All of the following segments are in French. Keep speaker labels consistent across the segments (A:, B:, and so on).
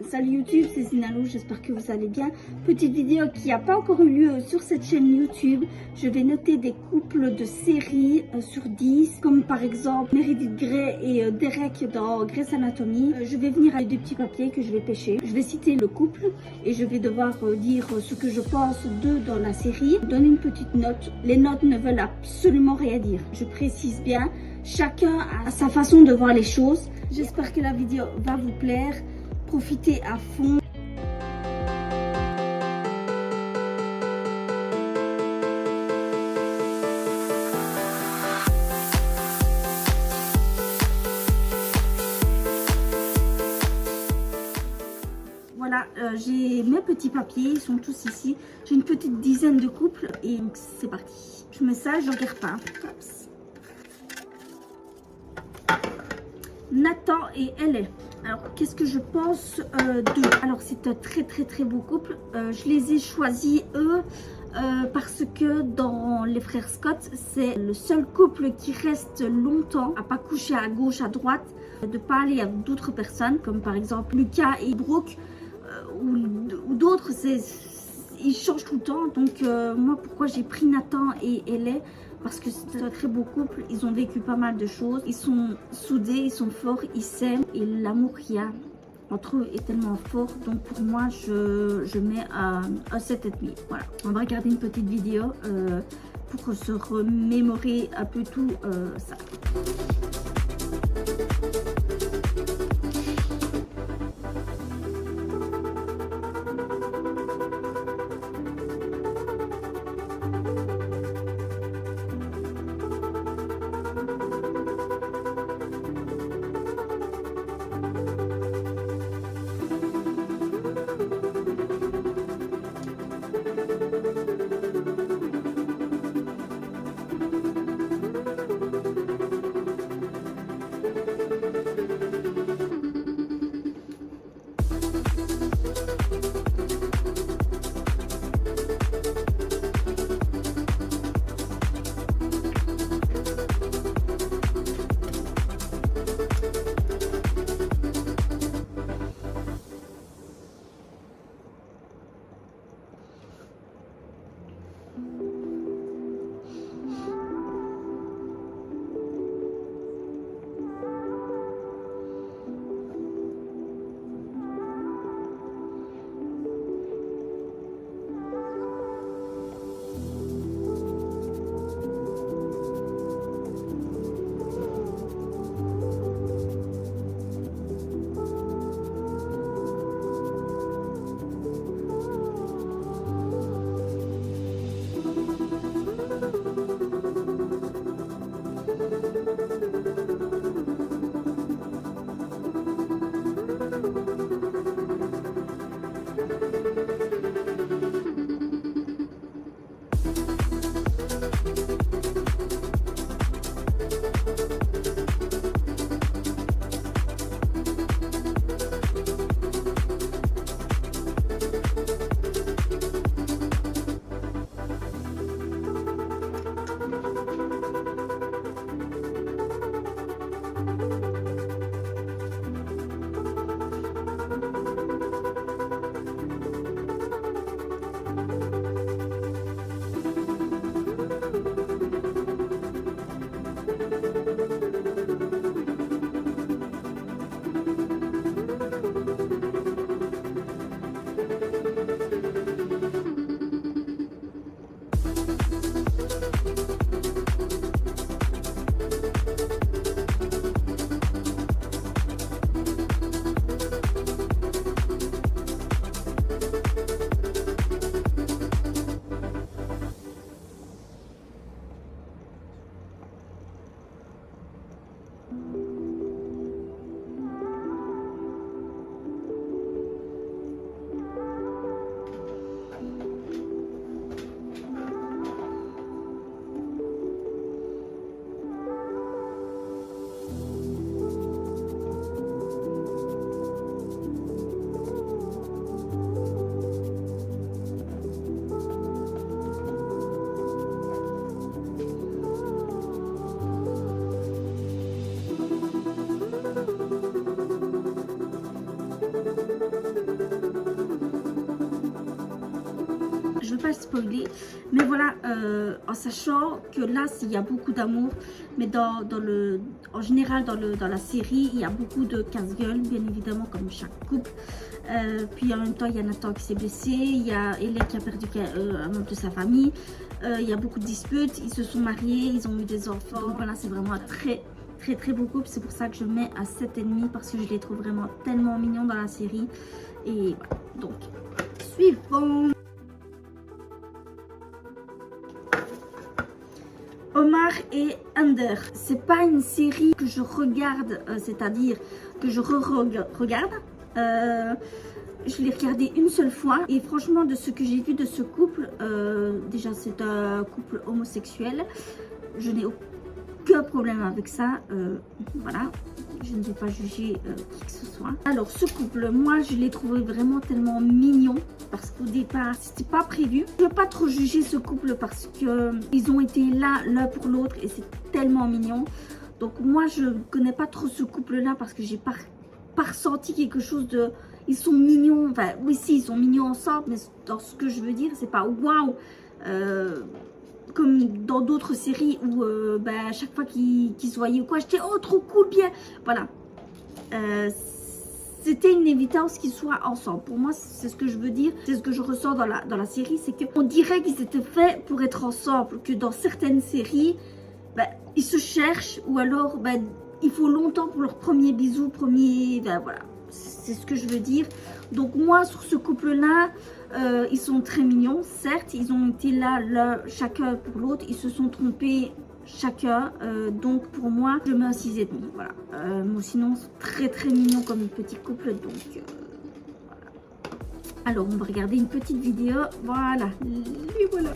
A: Salut YouTube, c'est Zinalou, j'espère que vous allez bien. Petite vidéo qui n'a pas encore eu lieu sur cette chaîne YouTube. Je vais noter des couples de séries sur 10, comme par exemple Meredith Grey et Derek dans Grey's Anatomy. Je vais venir avec des petits papiers que je vais pêcher. Je vais citer le couple et je vais devoir dire ce que je pense d'eux dans la série. Donner une petite note. Les notes ne veulent absolument rien dire. Je précise bien, chacun a sa façon de voir les choses. J'espère que la vidéo va vous plaire. Profitez à fond. Voilà, j'ai mes petits papiers, ils sont tous ici. J'ai une petite dizaine de couples et donc c'est parti. Je mets ça, je regarde pas. Oups. Nathan et Elle. Alors, qu'est-ce que je pense d'eux? Alors, c'est un très beau couple. Je les ai choisis, eux, parce que dans les frères Scott, c'est le seul couple qui reste longtemps à pas coucher à gauche, à droite, de pas aller avec d'autres personnes, comme par exemple Lucas et Brooke, ou d'autres, ils changent tout le temps. Donc, moi, pourquoi j'ai pris Nathan et Elle? Parce que c'est un très beau couple, ils ont vécu pas mal de choses, ils sont soudés, ils sont forts, ils s'aiment et l'amour qu'il y a entre eux est tellement fort. Donc pour moi, je mets un 7,5. Voilà, on va regarder une petite vidéo pour se remémorer un peu tout ça. je ne veux pas le spoiler, mais voilà, en sachant que là, il y a beaucoup d'amour, mais en général, dans la série, il y a beaucoup de casse-gueule, bien évidemment, comme chaque couple. Puis en même temps, il y a Nathan qui s'est blessé, il y a Ellie qui a perdu un membre de sa famille, il y a beaucoup de disputes, ils se sont mariés, ils ont eu des enfants. Donc voilà, c'est vraiment un très beau couple. C'est pour ça que je mets à 7,5 parce que je les trouve vraiment tellement mignons dans la série. Et voilà, donc suivant. Omar et Under. C'est pas une série que je regarde, c'est-à-dire que je regarde. Je l'ai regardé une seule fois et franchement, de ce que j'ai vu de ce couple, déjà c'est un couple homosexuel. Je n'ai aucun problème avec ça. Voilà, je ne vais pas juger qui que ce soit. Alors ce couple, moi je l'ai trouvé vraiment tellement mignon parce qu'au départ c'était pas prévu. Je ne veux pas trop juger ce couple parce que ils ont été là l'un pour l'autre et c'est tellement mignon. Donc moi je connais pas trop ce couple là parce que j'ai pas ressenti quelque chose de... Ils sont mignons, enfin oui si ils sont mignons ensemble, mais dans ce que je veux dire c'est pas waouh, comme dans d'autres séries où à chaque fois qu'ils se voyaient ou quoi, j'étais oh trop cool, bien, voilà. C'était une évidence qu'ils soient ensemble. Pour moi, c'est ce que je veux dire, c'est ce que je ressens dans la série, c'est qu'on dirait qu'ils étaient faits pour être ensemble, que dans certaines séries, ils se cherchent ou alors il faut longtemps pour leur premier bisou, voilà. C'est ce que je veux dire. Donc moi, sur ce couple-là, ils sont très mignons. Certes, ils ont été là chacun pour l'autre. Ils se sont trompés chacun. Donc pour moi, je mets un 6,5. Voilà. Moi, sinon, c'est très mignon comme petit couple. Donc voilà. Alors, on va regarder une petite vidéo. Voilà. Et voilà.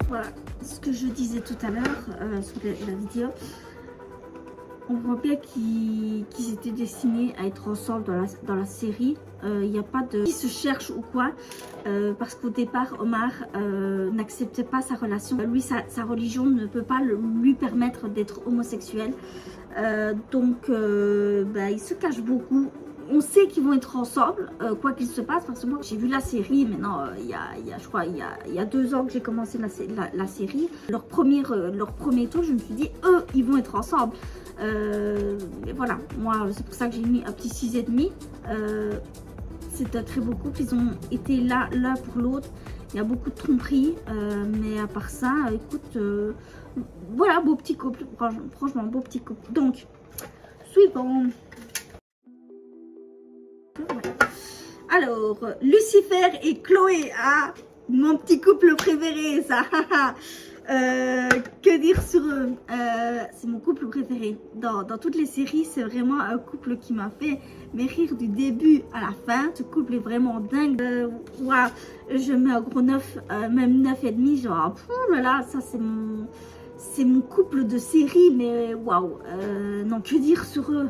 A: Voilà ce que je disais tout à l'heure sur la vidéo. On voit bien qu'ils étaient destinés à être ensemble dans la série. Il n'y a pas de... Ils se cherchent ou quoi. Parce qu'au départ, Omar n'acceptait pas sa relation. Lui, sa religion ne peut pas lui permettre d'être homosexuel. Donc, il se cache beaucoup. On sait qu'ils vont être ensemble, quoi qu'il se passe, parce que moi j'ai vu la série maintenant, je crois il y a 2 ans que j'ai commencé la série. Leur premier tour, je me suis dit, eux, ils vont être ensemble. Mais voilà, moi c'est pour ça que j'ai mis un petit 6,5. C'est un très beau couple, ils ont été là l'un pour l'autre. Il y a beaucoup de tromperies, mais à part ça, écoute, voilà, beau petit couple, franchement, beau petit couple. Donc, suivant. Alors, Lucifer et Chloé. Ah, Mon petit couple préféré, ça. Que dire sur eux? C'est mon couple préféré. Dans toutes les séries, c'est vraiment un couple qui m'a fait rire du début à la fin. Ce couple est vraiment dingue. Waouh, je mets un gros 9, même 9,5. Genre, oh là là, ça c'est mon couple de série. Mais waouh, non, que dire sur eux?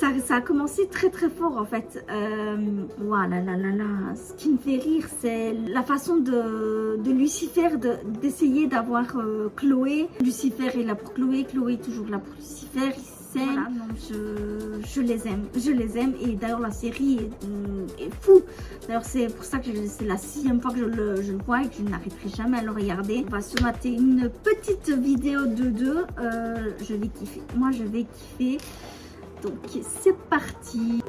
A: Ça a commencé très très fort en fait. Voilà, là, là, là. Ce qui me fait rire, c'est la façon de Lucifer d'essayer d'avoir Chloé. Lucifer est là pour Chloé, Chloé est toujours là pour Lucifer. Voilà, donc je les aime. Et d'ailleurs la série est fou. D'ailleurs c'est pour ça que c'est la 6e fois que je le vois et que je n'arrêterai jamais à le regarder. On va se mater une petite vidéo de deux. Je vais kiffer. Moi je vais kiffer. Donc c'est parti.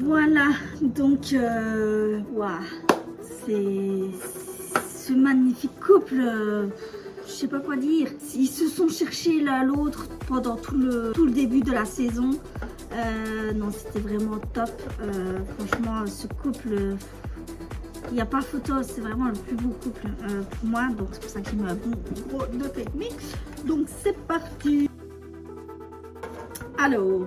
A: Voilà, donc, waouh, c'est ce magnifique couple, je sais pas quoi dire. Ils se sont cherchés l'un l'autre pendant tout le début de la saison. Non, c'était vraiment top. Franchement, ce couple, il n'y a pas photo, c'est vraiment le plus beau couple pour moi. Donc, c'est pour ça que j'ai mis un bon gros 9,5. Donc, c'est parti. Alors,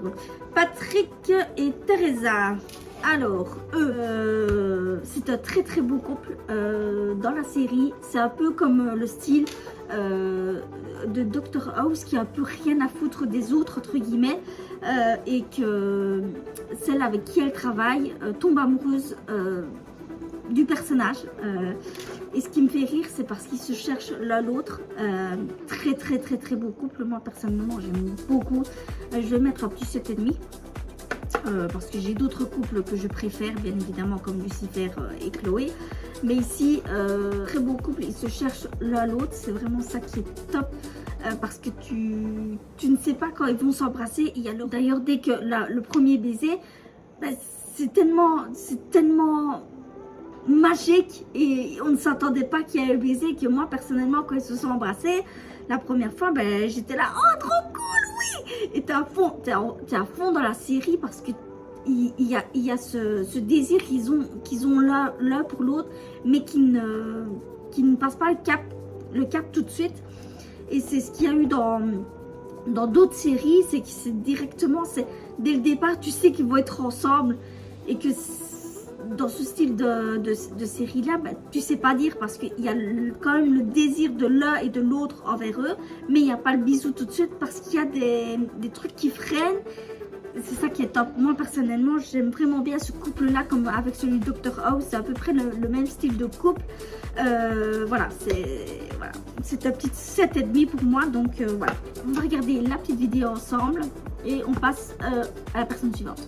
A: Patrick et Teresa. Alors, eux, c'est un très très beau couple dans la série. C'est un peu comme le style de Dr House qui a un peu rien à foutre des autres, entre guillemets, et que celle avec qui elle travaille tombe amoureuse du personnage Et ce qui me fait rire, c'est parce qu'ils se cherchent l'un l'autre. Très très très très beau couple. Moi personnellement j'aime beaucoup. Je vais mettre un petit 7,5. Parce que j'ai d'autres couples que je préfère, bien évidemment, comme Lucifer et Chloé. Mais ici, très beau couple, ils se cherchent l'un l'autre. C'est vraiment ça qui est top. Parce que tu ne sais pas quand ils vont s'embrasser. D'ailleurs, dès que le premier baiser, ben, c'est tellement magique. Et on ne s'attendait pas qu'il y ait un baiser. Que moi, personnellement, quand ils se sont embrassés, la première fois, ben, j'étais là, oh, trop cool! Et t'es à fond dans la série parce que il y a ce désir qu'ils ont l'un pour l'autre, mais qui ne passe pas le cap tout de suite. Et c'est ce qu'il y a eu dans d'autres séries, c'est que c'est directement, dès le départ, tu sais qu'ils vont être ensemble. Et que dans ce style de série-là, ben, tu sais pas dire parce qu'il y a quand même le désir de l'un et de l'autre envers eux, mais il n'y a pas le bisou tout de suite parce qu'il y a des trucs qui freinent. C'est ça qui est top. Moi, personnellement, j'aime vraiment bien ce couple-là, comme avec celui de Dr House. C'est à peu près le même style de couple. Voilà, c'est un petit 7,5 pour moi. Donc, voilà. On va regarder la petite vidéo ensemble et on passe à la personne suivante.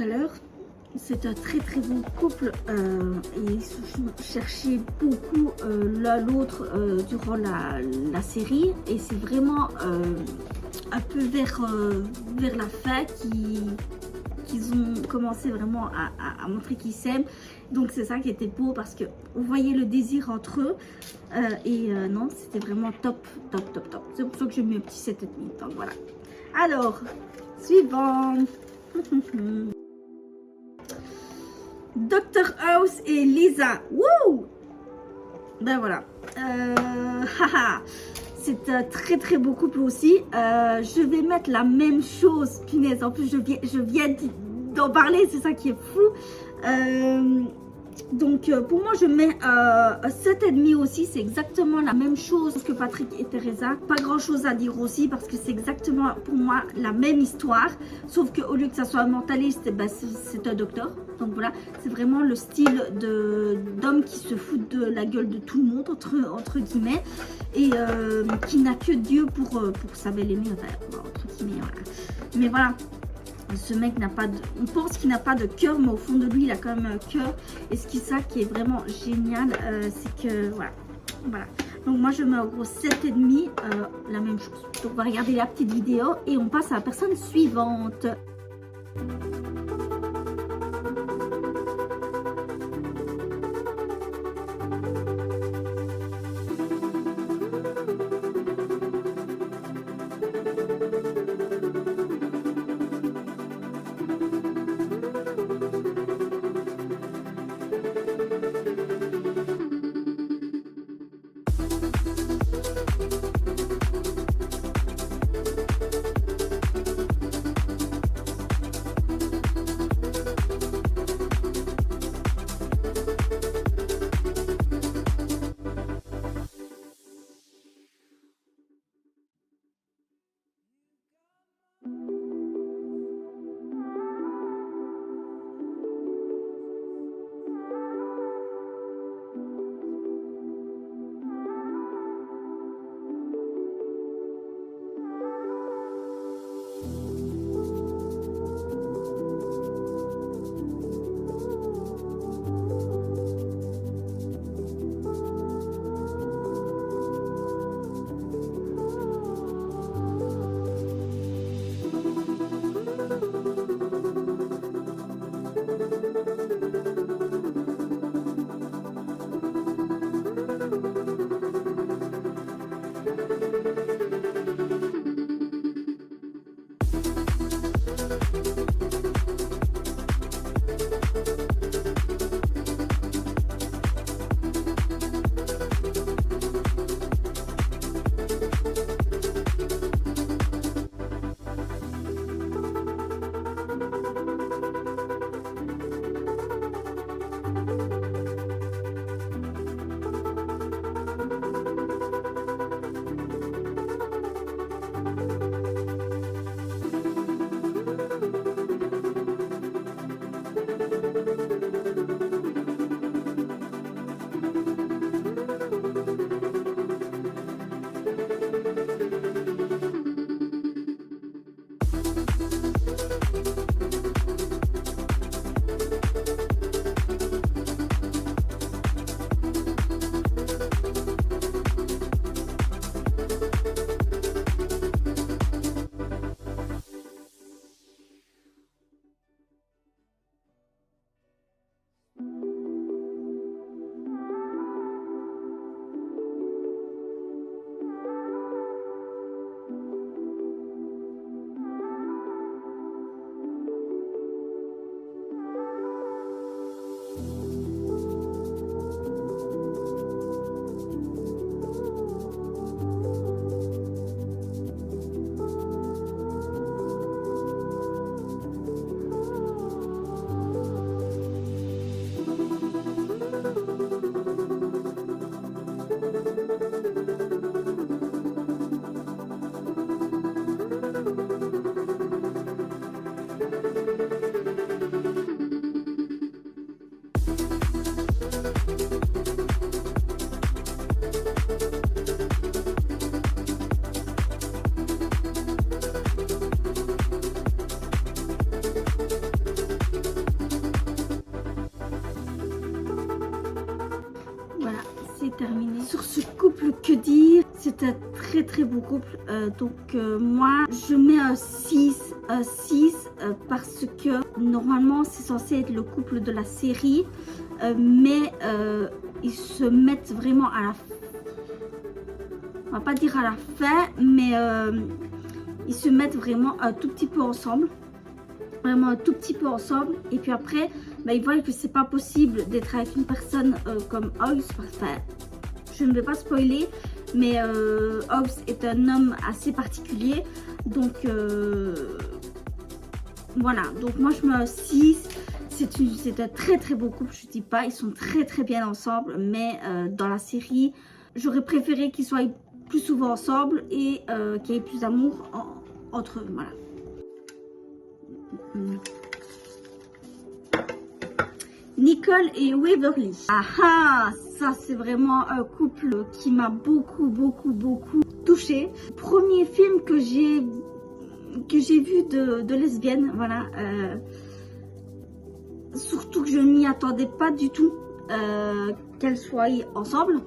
A: tout à l'heure. C'est un très très bon couple et ils se cherchaient beaucoup l'un l'autre durant la série, et c'est vraiment un peu vers la fin qu'ils ont commencé vraiment à montrer qu'ils s'aiment. Donc c'est ça qui était beau, parce que vous voyez le désir entre eux non, c'était vraiment top. C'est pour ça que j'ai mis un petit 7,5. Donc voilà. Alors, suivant. Dr House et Lisa. Wouh! Ben voilà. C'est un très très beau couple aussi. Je vais mettre la même chose. Punaise, en plus je viens d'en parler, c'est ça qui est fou. Donc pour moi je mets un 7,5 aussi, c'est exactement la même chose que Patrick et Teresa. Pas grand chose à dire aussi, parce que c'est exactement pour moi la même histoire, sauf qu'au lieu que ça soit un mentaliste, ben, c'est un docteur. Donc voilà, c'est vraiment le style d'homme qui se fout de la gueule de tout le monde, entre guillemets, et qui n'a que Dieu pour sa belle aimée, enfin, entre guillemets, voilà. Mais voilà. Ce mec n'a pas de... On pense qu'il n'a pas de cœur, mais au fond de lui, il a quand même un cœur. Et ça qui est vraiment génial, c'est que... Voilà. Donc moi, je mets en gros 7,5, la même chose. Donc on va regarder la petite vidéo et on passe à la personne suivante. terminé. Sur ce couple, que dire? C'est un très très beau couple. Moi, je mets un 6, parce que normalement, c'est censé être le couple de la série. Mais ils se mettent vraiment à la fin. On va pas dire à la fin, mais ils se mettent vraiment un tout petit peu ensemble. Vraiment un tout petit peu ensemble. Et puis après, ils voient que c'est pas possible d'être avec une personne comme Hobbs. Enfin, je ne vais pas spoiler, mais Hobbs est un homme assez particulier. Donc voilà, donc moi je mets un 6. C'est un très très beau couple, je dis pas, ils sont très très bien ensemble, mais dans la série, j'aurais préféré qu'ils soient plus souvent ensemble et qu'il y ait plus d'amour entre eux, voilà. Nicole et Waverly. Ah, ça c'est vraiment un couple qui m'a beaucoup touchée. Premier film que j'ai vu de lesbienne, voilà. Surtout que je ne m'y attendais pas du tout qu'elles soient ensemble.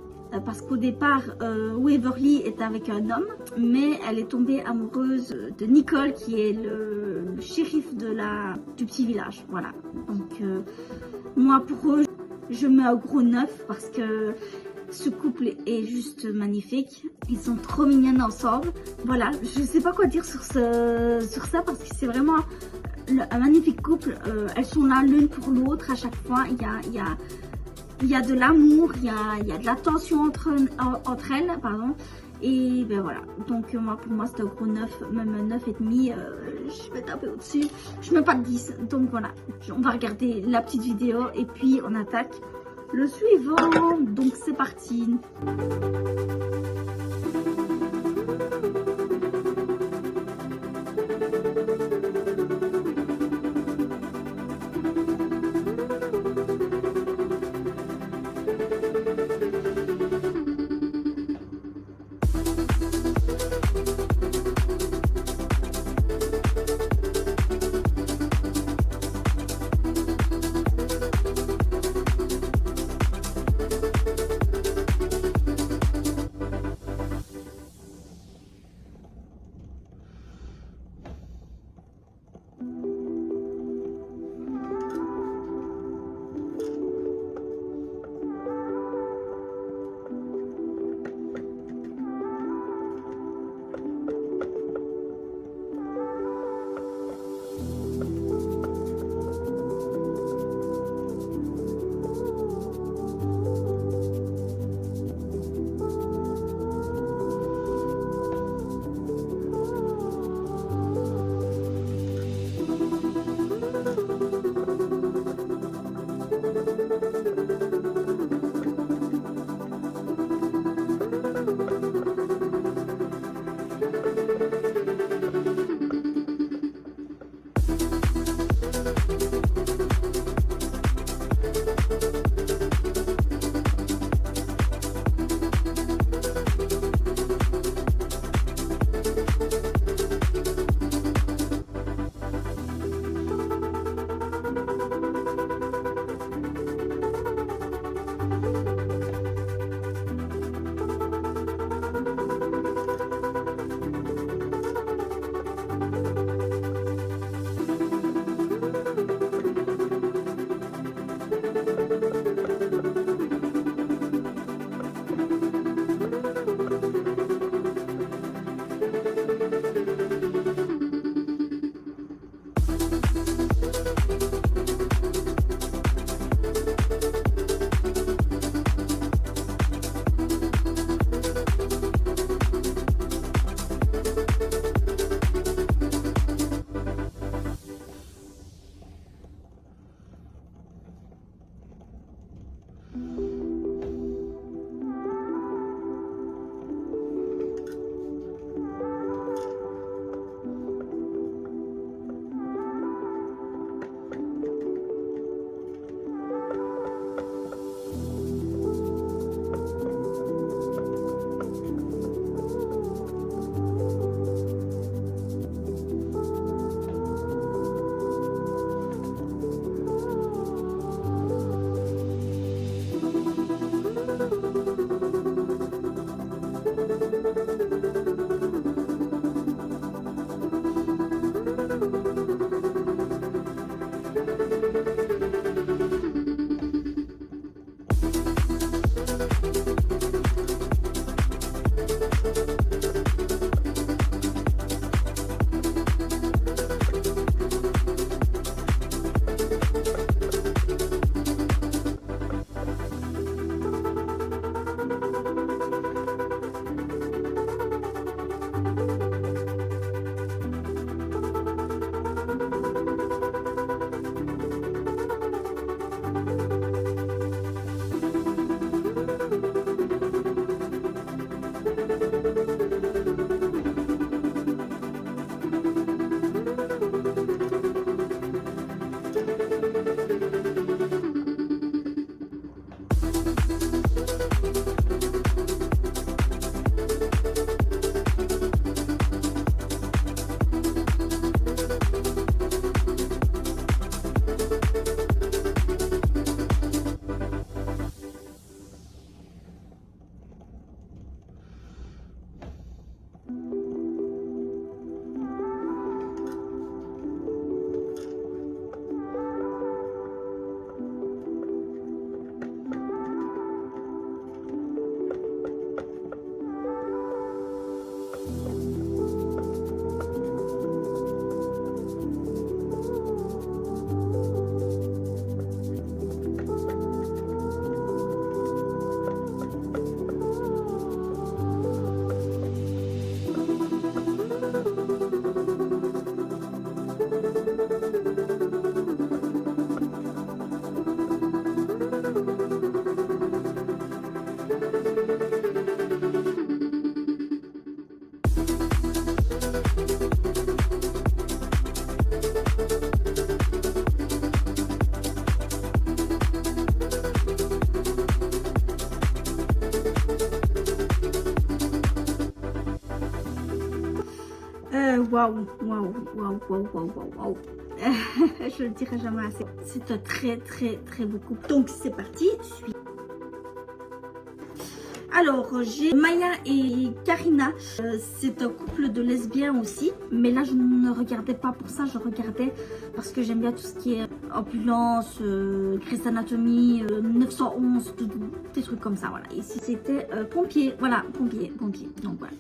A: Parce qu'au départ, Waverly est avec un homme, mais elle est tombée amoureuse de Nicole, qui est le shérif du petit village. Voilà. Donc, moi, pour eux, je mets un gros 9 parce que ce couple est juste magnifique. Ils sont trop mignons ensemble. Voilà, je ne sais pas quoi dire sur ça parce que c'est vraiment un magnifique couple. Elles sont là l'une pour l'autre à chaque fois. Il y a de l'amour, il y a de la tension entre elles, pardon. Et ben voilà, donc pour moi c'est un gros 9, même un 9,5, je vais taper au-dessus. Je mets pas de 10, donc voilà. On va regarder la petite vidéo et puis on attaque le suivant. Donc c'est parti. Waouh, waouh, waouh, waouh, waouh, waouh, waouh. Je le dirai jamais assez. C'est un très, très, très beau couple. Donc, c'est parti. Alors, j'ai Maya et Karina. C'est un couple de lesbiens aussi. Mais là, je ne regardais pas pour ça. Je regardais parce que j'aime bien tout ce qui est ambulance, Grey's Anatomy, 911, des trucs comme ça. Voilà. Ici, c'était pompier. Voilà, pompier. Donc, voilà.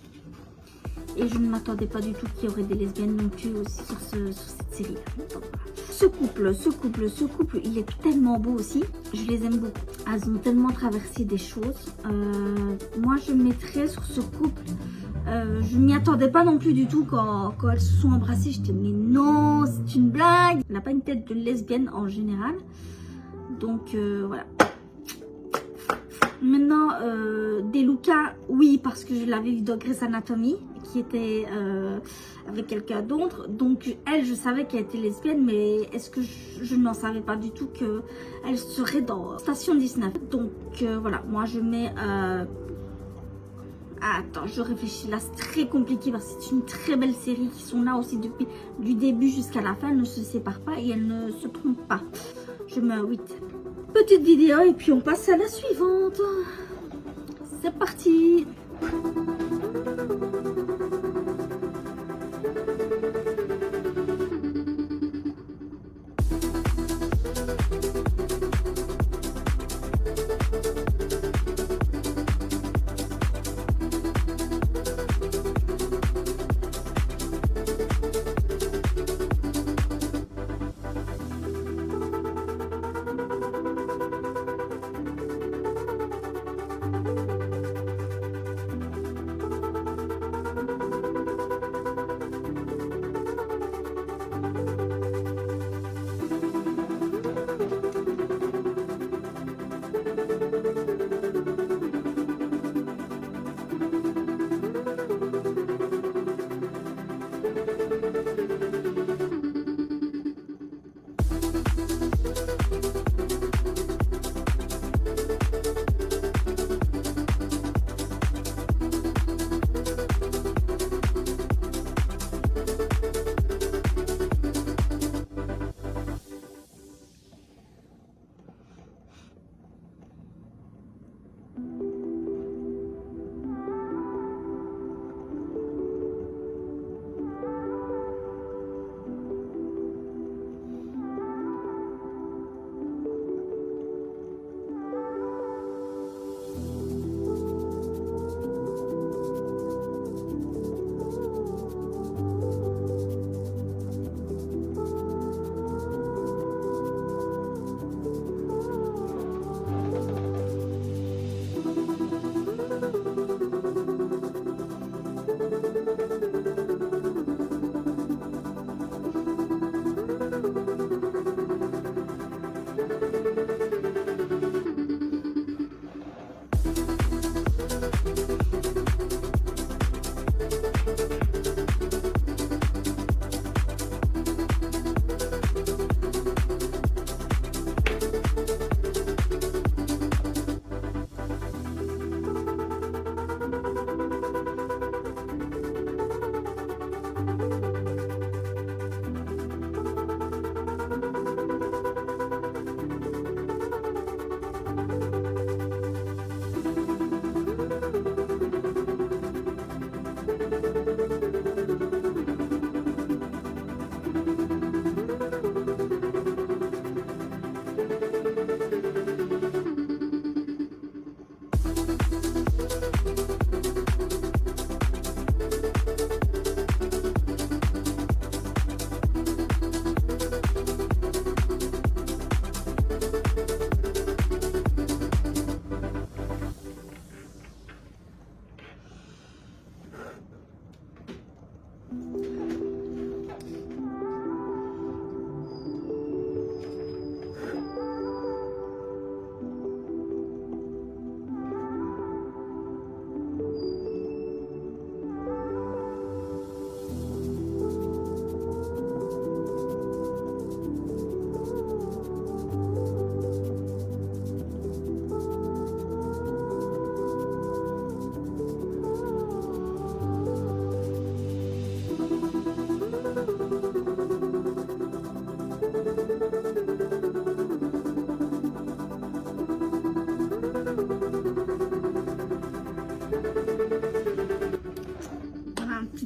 A: Et je ne m'attendais pas du tout qu'il y aurait des lesbiennes non plus aussi sur cette série. Donc, voilà. Ce couple, il est tellement beau aussi. Je les aime beaucoup. Elles ont tellement traversé des choses. Moi, je mettrais sur ce couple. Je m'y attendais pas non plus du tout quand elles se sont embrassées. J'étais mais non, c'est une blague. Elle n'a pas une tête de lesbienne en général. Donc voilà. Maintenant, Deluca, oui, parce que je l'avais vu dans Grey's Anatomy, qui était avec quelqu'un d'autre. Donc, elle, je savais qu'elle était lesbienne, mais est-ce que je n'en savais pas du tout qu'elle serait dans Station 19. Donc, voilà, moi, je mets... Attends, je réfléchis. Là, c'est très compliqué parce que c'est une très belle série qui sont là aussi depuis du début jusqu'à la fin. Elles ne se séparent pas et elles ne se trompent pas. Je mets 8. Petite vidéo et puis on passe à la suivante. C'est parti.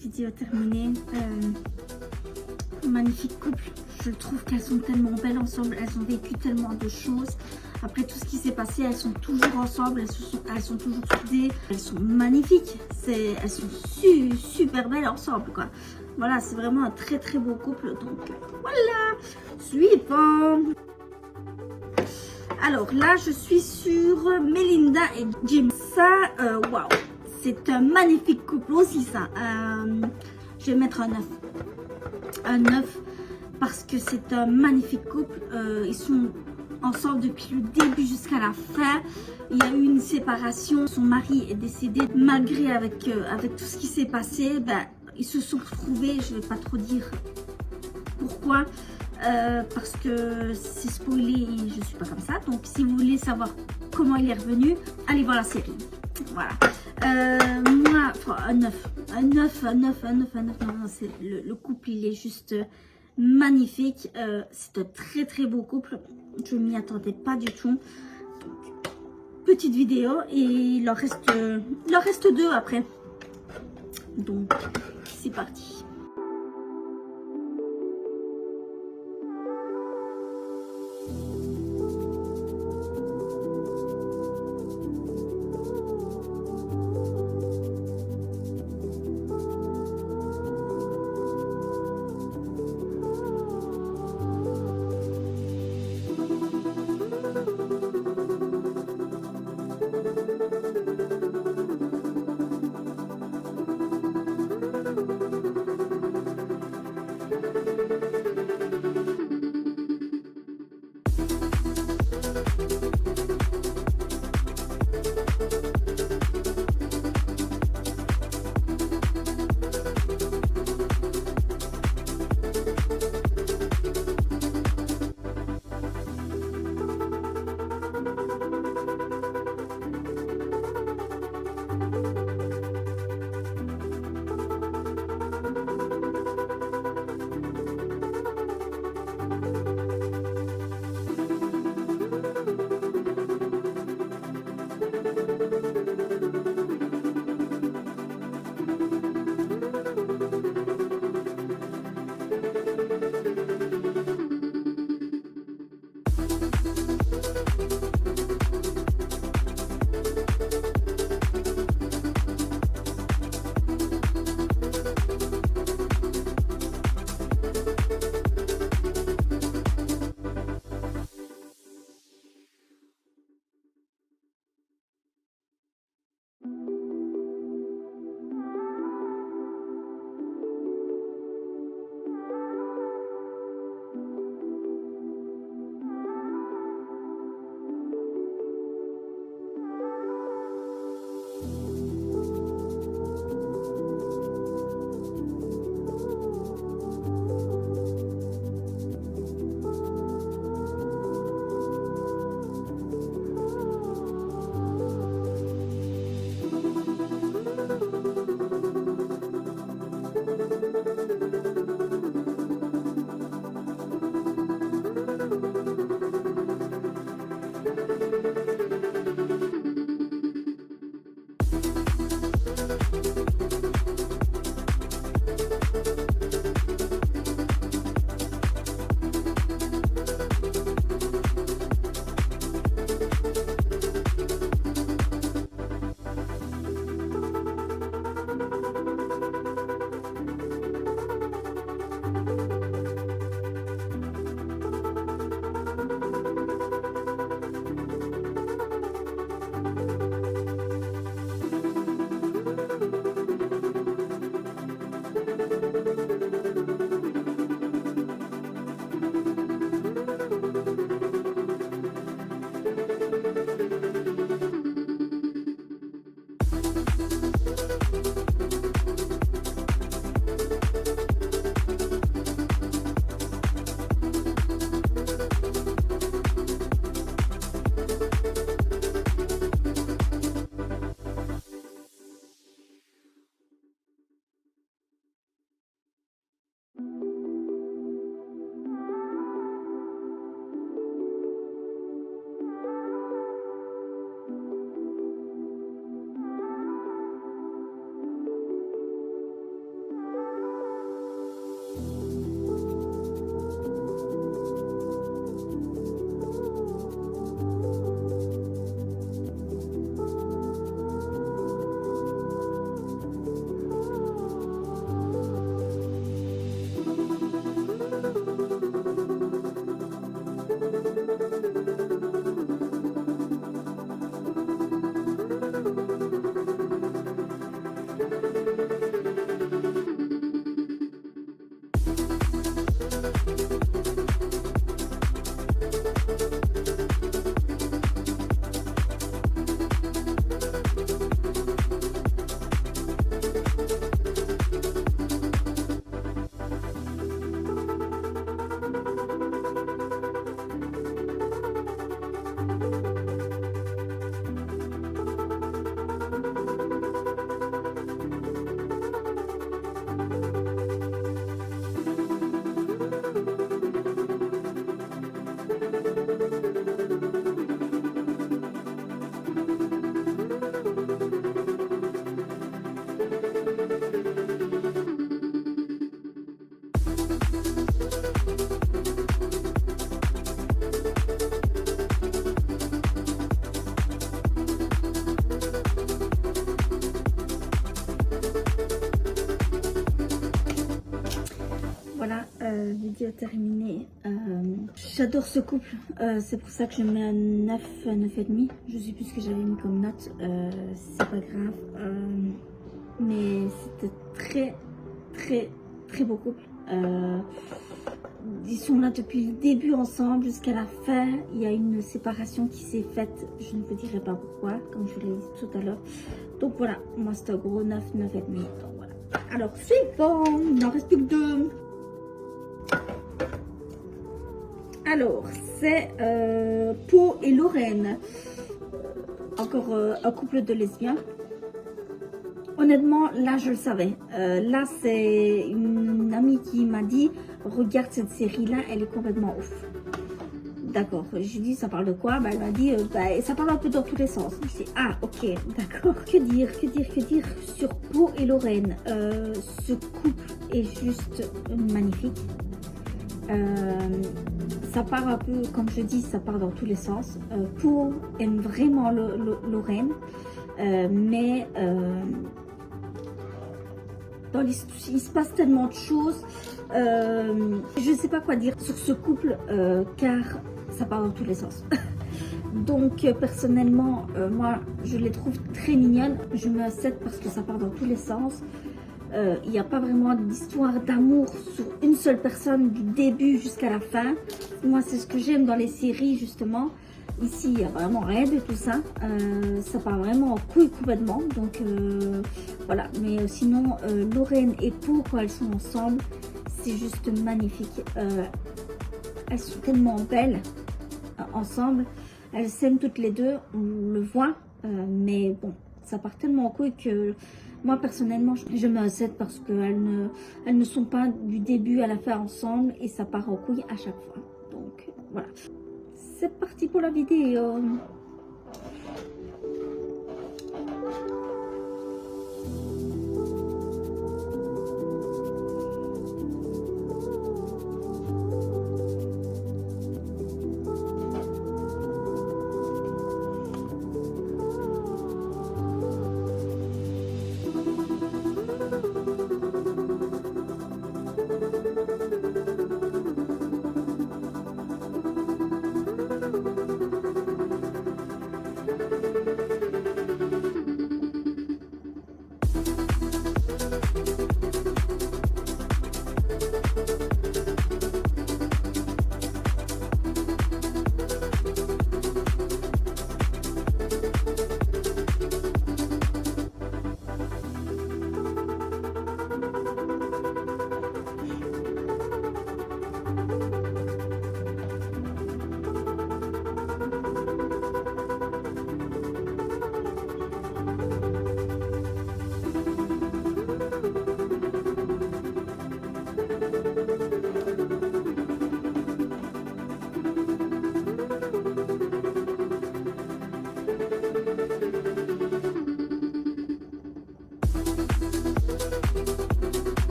A: Vidéo terminée. Magnifique couple, je trouve qu'elles sont tellement belles ensemble, elles ont vécu tellement de choses. Après tout ce qui s'est passé, elles sont toujours ensemble, elles sont toujours soudées, elles sont magnifiques, elles sont super belles ensemble quoi. Voilà, c'est vraiment un très très beau couple. Donc voilà, suivant. Alors là, je suis sur Melinda et Jim. Ça, waouh, c'est un magnifique couple aussi ça. Je vais mettre un 9. Un 9 parce que c'est un magnifique couple. Ils sont ensemble depuis le début jusqu'à la fin. Il y a eu une séparation. Son mari est décédé. Malgré avec tout ce qui s'est passé, ben, ils se sont retrouvés. Je ne vais pas trop dire pourquoi. Parce que c'est spoilé et je suis pas comme ça. Donc si vous voulez savoir comment il est revenu, allez voir la série. Voilà. Moi, un 9. Un 9. Non, le couple, il est juste magnifique. C'est un très très beau couple. Je m'y attendais pas du tout. Donc, petite vidéo et il leur reste 2 après. Donc, c'est parti. Voilà, vidéo terminée. J'adore ce couple, c'est pour ça que je mets un 9, 9,5. Je sais plus ce que j'avais mis comme note, c'est pas grave. Mais c'était très beau couple. Ils sont là depuis le début ensemble jusqu'à la fin. Il y a une séparation qui s'est faite, je ne vous dirai pas pourquoi, comme je l'ai dit tout à l'heure. Donc voilà, moi c'est un gros 9, 9,5. Donc voilà. Alors suivant, il n'en reste plus que 2. Alors, c'est Pau et Lorraine. Encore un couple de lesbiens. Honnêtement, là, je le savais. Là, c'est une amie qui m'a dit, regarde cette série-là, elle est complètement ouf. D'accord. J'ai dit, ça parle de quoi? Bah, elle m'a dit, ça parle un peu dans tous les sens. Je dis, ah, ok, d'accord. Que dire sur Pau et Lorraine? Ce couple est juste magnifique. Ça part un peu, comme je dis, ça part dans tous les sens. Pau aime vraiment Lorraine, mais il se passe tellement de choses. Je ne sais pas quoi dire sur ce couple, car ça part dans tous les sens. Donc personnellement, moi je les trouve très mignonnes. Je mets un 7 parce que ça part dans tous les sens. Il n'y a pas vraiment d'histoire d'amour sur une seule personne du début jusqu'à la fin. Moi, c'est ce que j'aime dans les séries, justement. Ici, il n'y a vraiment rien de tout ça. Ça part vraiment en couille complètement. Donc, voilà. Mais sinon, Lorraine et Pau, quand elles sont ensemble, c'est juste magnifique. Elles sont tellement belles ensemble. Elles s'aiment toutes les deux, on le voit. Mais bon, ça part tellement en couille que Moi, personnellement, je mets un 7 parce elles ne sont pas du début à la fin ensemble et ça part en couille à chaque fois. Donc, voilà. C'est parti pour la vidéo.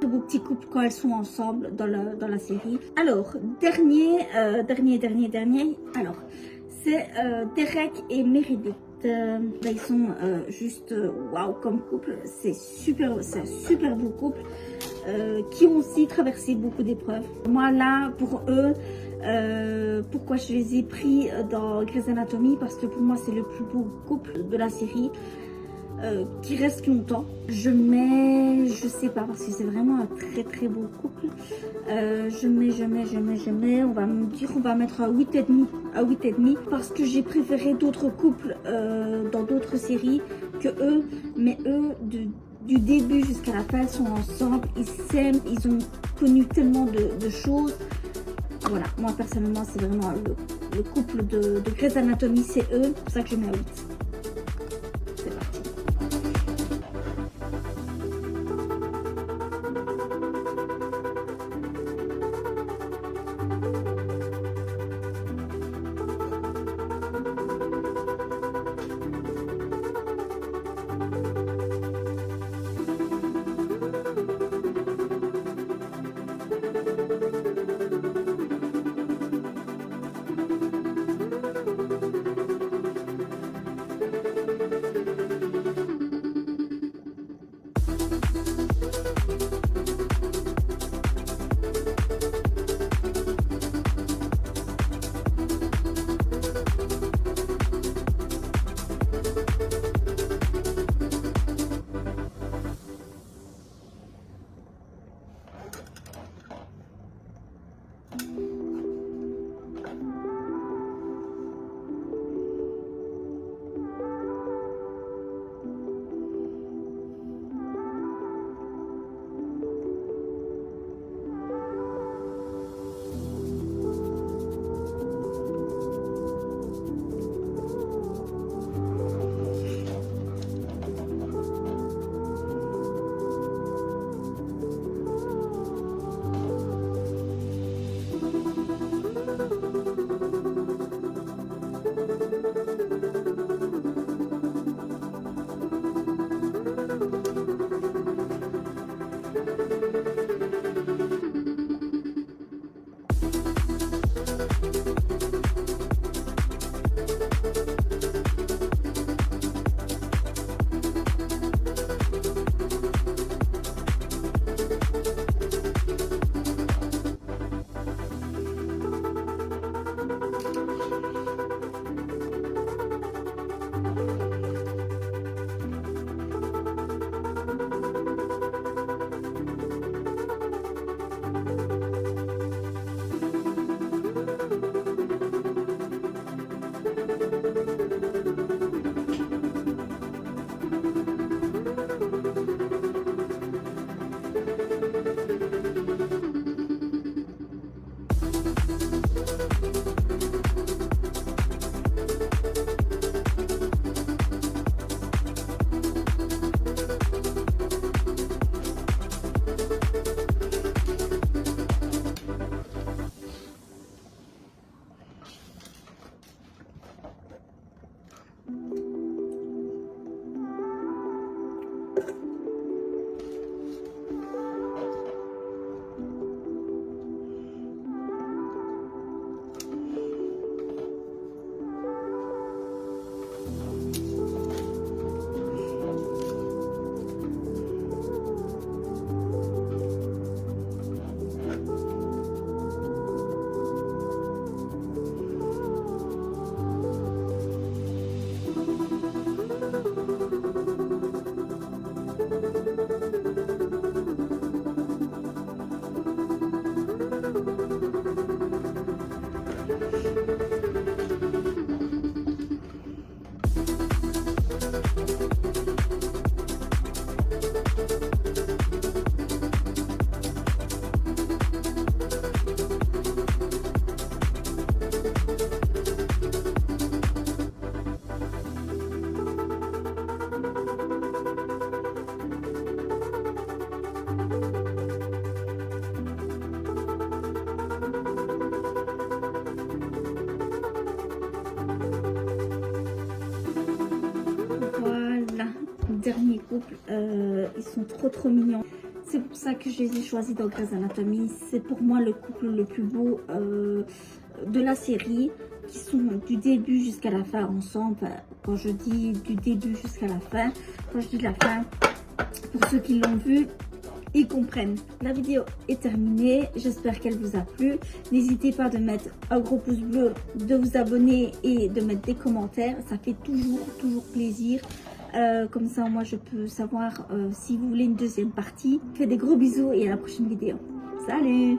A: De vos petits couples quand elles sont ensemble dans la série. Alors, dernier. Alors, c'est Derek et Meredith. Ils sont juste waouh comme couple. C'est un super beau couple qui ont aussi traversé beaucoup d'épreuves. Moi là, pour eux, pourquoi je les ai pris dans Grey's Anatomy, parce que pour moi c'est le plus beau couple de la série. Qui reste longtemps. Je sais pas, parce que c'est vraiment un très beau couple. Je mets, on va me dire, on va mettre à 8,5 parce que j'ai préféré d'autres couples dans d'autres séries que eux, mais eux, du début jusqu'à la fin, ils sont ensemble, ils s'aiment, ils ont connu tellement de choses. Voilà, moi personnellement, c'est vraiment le couple de Grey's Anatomy, c'est eux, c'est pour ça que je mets à 8. C'est parti. couple, ils sont trop mignons. C'est pour ça que je les ai choisis dans Grey's Anatomy. C'est pour moi le couple le plus beau de la série, qui sont du début jusqu'à la fin ensemble. Enfin, quand je dis du début jusqu'à la fin, quand je dis la fin, pour ceux qui l'ont vu, ils comprennent. La vidéo est terminée, j'espère qu'elle vous a plu. N'hésitez pas de mettre un gros pouce bleu, de vous abonner et de mettre des commentaires, ça fait toujours plaisir. Comme ça moi je peux savoir si vous voulez une deuxième partie. Je vous fais des gros bisous et à la prochaine vidéo. Salut!